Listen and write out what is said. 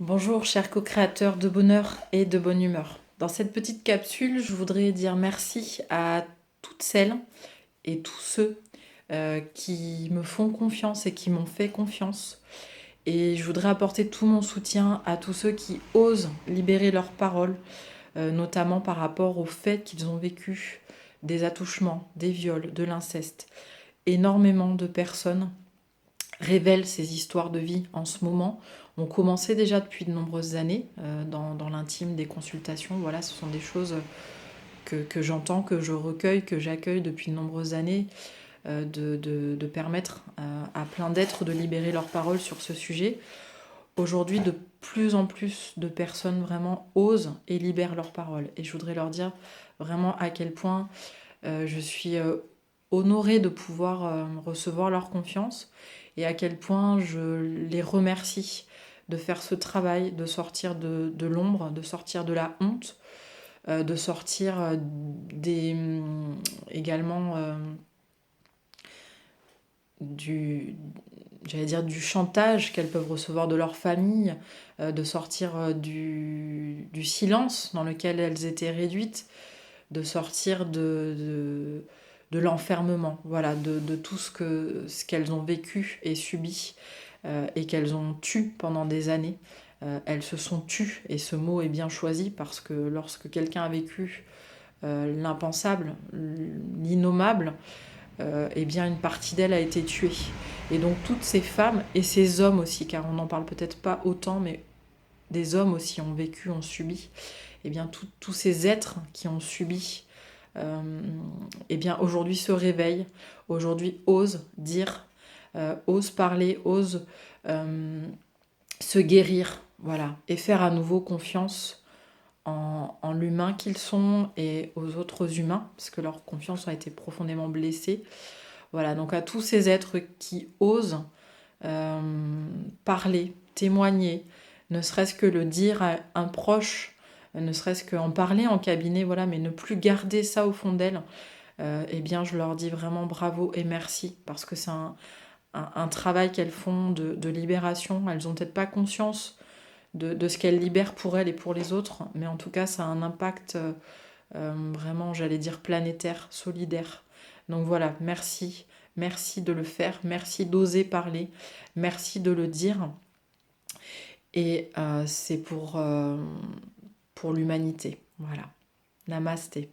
Bonjour, chers co-créateurs de bonheur et de bonne humeur. Dans cette petite capsule, je voudrais dire merci à toutes celles et tous ceux qui me font confiance et qui m'ont fait confiance. Et je voudrais apporter tout mon soutien à tous ceux qui osent libérer leurs paroles, notamment par rapport au fait qu'ils ont vécu des attouchements, des viols, de l'inceste. Énormément de personnes révèlent ces histoires de vie en ce moment ont commencé déjà depuis de nombreuses années dans l'intime des consultations. Voilà, ce sont des choses que j'entends, que je recueille, que j'accueille depuis de nombreuses années, de permettre à plein d'êtres de libérer leurs paroles sur ce sujet. Aujourd'hui, de plus en plus de personnes vraiment osent et libèrent leurs paroles. Et je voudrais leur dire vraiment à quel point je suis honorée de pouvoir recevoir leur confiance et à quel point je les remercie de faire ce travail, de sortir de l'ombre, de sortir de la honte, de sortir également du, j'allais dire, du chantage qu'elles peuvent recevoir de leur famille, de sortir du silence dans lequel elles étaient réduites, de sortir de l'enfermement, voilà, de tout ce qu'elles ont vécu et subi et qu'elles ont tues pendant des années. Elles se sont tues, et ce mot est bien choisi parce que lorsque quelqu'un a vécu l'impensable, l'innommable, eh bien une partie d'elle a été tuée. Et donc toutes ces femmes, et ces hommes aussi, car on n'en parle peut-être pas autant, mais des hommes aussi ont vécu, ont subi, eh bien tous ces êtres qui ont subi euh, eh bien aujourd'hui se réveille, aujourd'hui ose dire, ose parler, ose se guérir, voilà, et faire à nouveau confiance en l'humain qu'ils sont et aux autres humains, parce que leur confiance a été profondément blessée. Voilà, donc à tous ces êtres qui osent euh, parler, témoigner, ne serait-ce que le dire à un proche, ne serait-ce qu'en parler en cabinet, voilà, mais ne plus garder ça au fond d'elle, eh bien, je leur dis vraiment bravo et merci parce que c'est un travail qu'elles font de libération. Elles n'ont peut-être pas conscience de ce qu'elles libèrent pour elles et pour les autres, mais en tout cas, ça a un impact vraiment, j'allais dire, planétaire, solidaire. Donc voilà, merci. Merci de le faire, merci d'oser parler, merci de le dire. Et c'est pour l'humanité. Voilà. Namasté.